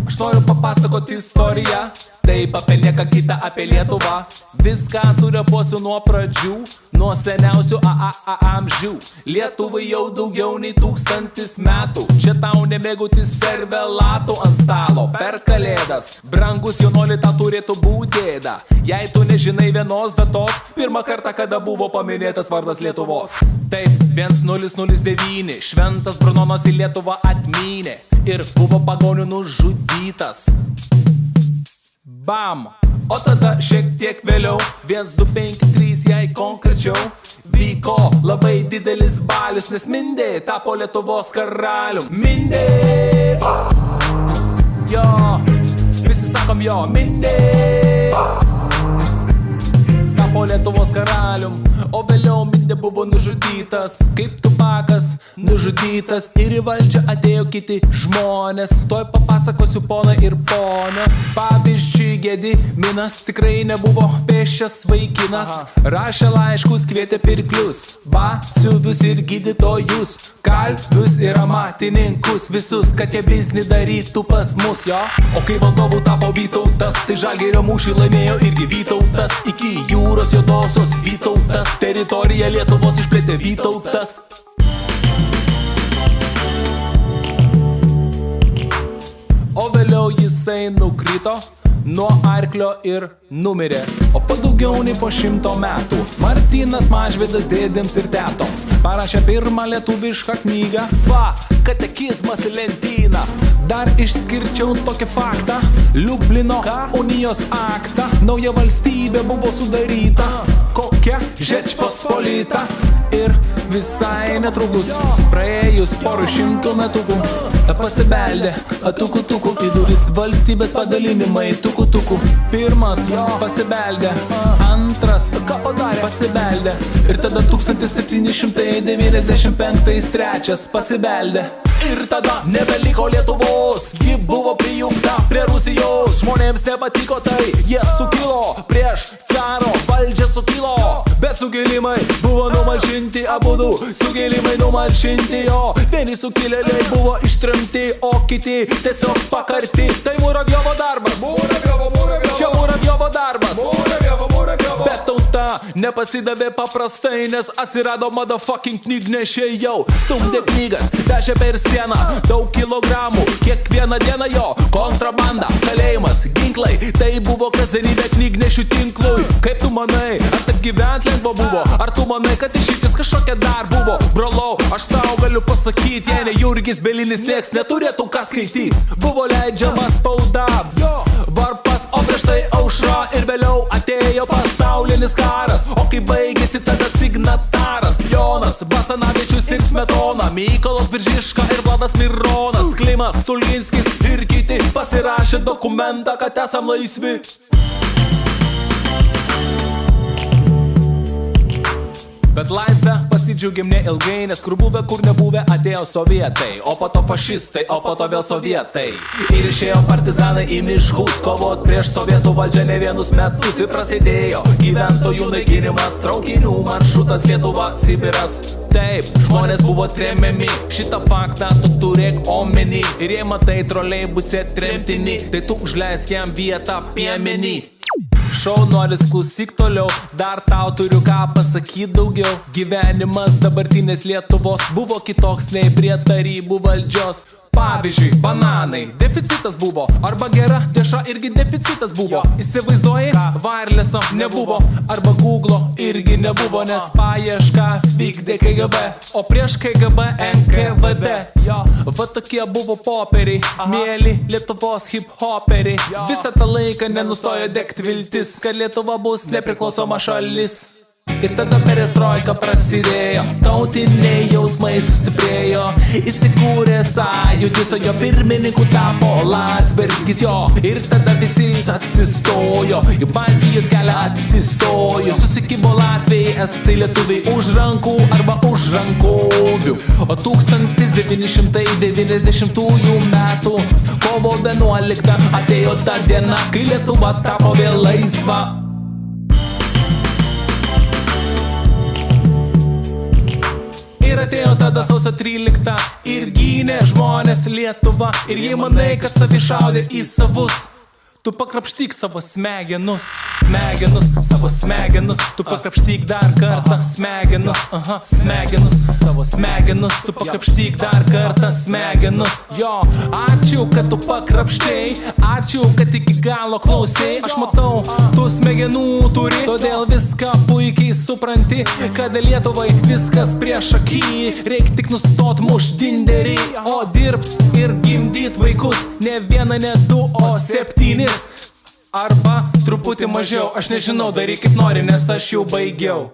Aš noriu papasakoti istoriją, taip apie nieką kitą, apie Lietuvą. Viską surepuosiu nuo pradžių, nuo seniausių amžių. Lietuvai jau daugiau nei 1000 metų. Čia tau nemėgauti servelatų ant stalo per kalėdas. Brangus jaunoli, tau turėtų būti ėda. Jei tu nežinai vienos datos, pirmą kartą, kada buvo paminėtas vardas Lietuvos. Taip, 1009, šventas Brunonas į Lietuvą atmynė ir buvo pagonių nužudytas. Bam! O tada šiek tiek vėliau, 1253, jei konkrečiau, vyko labai didelis balius, nes Mindė tapo Lietuvos karalium. Mindė! Jo, visi sakom jo, Mindė! Tapo Lietuvos karalium, o vėliau Mindė buvo nužudytas, kaip Tupakas nužudytas, ir į valdžią atėjo kiti žmonės. Tuoj papasakosiu, ponai ir ponios. Pavyzdžiui, Gediminas tikrai nebuvo pėsčias vaikinas. Rašė laiškus, kvietė pirklius, batsiuvius ir gydytojus, kalvius ir amatininkus, visus, kad jie biznį darytų pas mus, jo. O kai valdovų tapo Vytautas, tai Žalgirio mūšį laimėjo irgi Vytautas. Iki jūros juodosios Vytautas, teritoriją Lietuvos išplėtė Vytautas. O vėliau jisai nukrito nuo arklio ir numirė. O po daugiau nei po 100 metų Martynas Mažvydas dėdėms ir tetoms parašė pirmą lietuvišką knygą. Va, katekizmas į lentyną. Dar išskirčiau tokį faktą, Liublino unijos aktą. Nauja valstybė buvo sudaryta, kokia Žečpospolita. Ir visai netrukus, praėjus porų 100 metukų, pasibeldė tuku-tuku į duris valstybės padalinimai. Tuku-tuku, pirmas pasibeldė, antras pasibeldė, ir tada 1795 trečias pasibeldė. Ir tada nebeliko Lietuvos, ji buvo prijungta prie Rusijos. Žmonėms nepatiko tai, jie sukilo prieš caro valdžią sukilo. Bet sukilimai buvo numalšinti, abudu sukilimai numalšinti, jo. Vieni sukilėliai buvo ištrimti, o kiti tiesiog pakarti. Tai Muravjovo darbas, čia Muravjovo darbas. Bet tauta nepasidavė paprastai, nes atsirado motherfucking knygnešiai jau. Stumdė knygas, vežė per sieną daug kilogramų, kiekvieną dieną jo. Kontrabanda, kalėjimas, ginklai, tai buvo kasdienybė knygnešių tinklui. Kaip tu manai, ar taip gyvent lengva buvo? Ar tu manai, kad išeitis kažkokia dar buvo? Brolau, aš tau galiu pasakyti, jei ne Jurgis Bielinis, nieks neturėtų ką skaityti. Buvo leidžiama spauda, varpas, o prieš tai aušra, ir vėliau atėjo pasaulinis karas. O kai baigėsi, tada signataras Jonas Basanavičius ir Smetona, Mykolas Biržiška ir Vladas Mironas, Klimas Stulginskis ir kiti pasirašė dokumentą, kad esam laisvi. Bet laisvę pasidžiaugėm neilgai, nes kur buvę, kur nebuvę, atėjo sovietai. O po to fašistai, o po to vėl sovietai. Ir išėjo partizanai į miškus, kovot prieš sovietų valdžią ne vienus metus. Ir prasidėjo gyventojų naikinimas, traukinių maršrutas Lietuva, Sibiras. Taip, žmonės buvo tremiami, šitą faktą tu turėk omeny. Ir jei matai troleibuse tremtinį, tai tu užleisk jam vietą piemenį. Šaunuolis, klausyk toliau, dar tau turiu ką pasakyti daugiau. Gyvenimas dabartinės Lietuvos buvo kitoks nei prie tarybų valdžios. Pavyzdžiui, bananai, deficitas buvo, arba gera dešra irgi deficitas buvo. Įsivaizduoji, wireless'o nebuvo, arba Google'o irgi nebuvo, nes paiešką vykdė KGB, o prieš KGB NKVD. Va tokie buvo popieriai, mėly Lietuvos hip-hoperiai. Visą tą laiką nenustojo degt viltis, kad Lietuva bus nepriklausoma šalis. Ir tada perestroika prasidėjo, tautiniai jausmai sustiprėjo. Įsikūrė sąjūdis, o jo pirmininku tapo Landsbergis, jo. Ir tada visi atsistojo, į Baltijos kelią atsistojo. Susikibo Latvijai, estai, lietuviai už rankų arba už rankovių. O 1990 metų kovo 11 atėjo ta diena, kai Lietuva tapo vėl laisva. Ir atėjo tada sausio 13 ir gynė žmonės Lietuvą. Ir jei manai, kad savi šaudė į savus, tu pakrapštyk savo smegenus, savo smegenus. Tu pakrapštyk dar kartą smegenus, smegenus, savo smegenus. Tu pakrapštyk dar kartą smegenus. Jo, ačiū, kad tu pakrapštei, ačiū, kad iki galo klausei. Aš matau, tu smegenų turi, todėl viską puikiai supranti, kad Lietuvai viskas prieš akį. Reik tik nustot mušt dinderį, o dirbt ir gimdyt vaikus, ne vieną, ne du, o 7. Arba truputį mažiau, aš nežinau, daryk kaip nori, nes aš jau baigiau.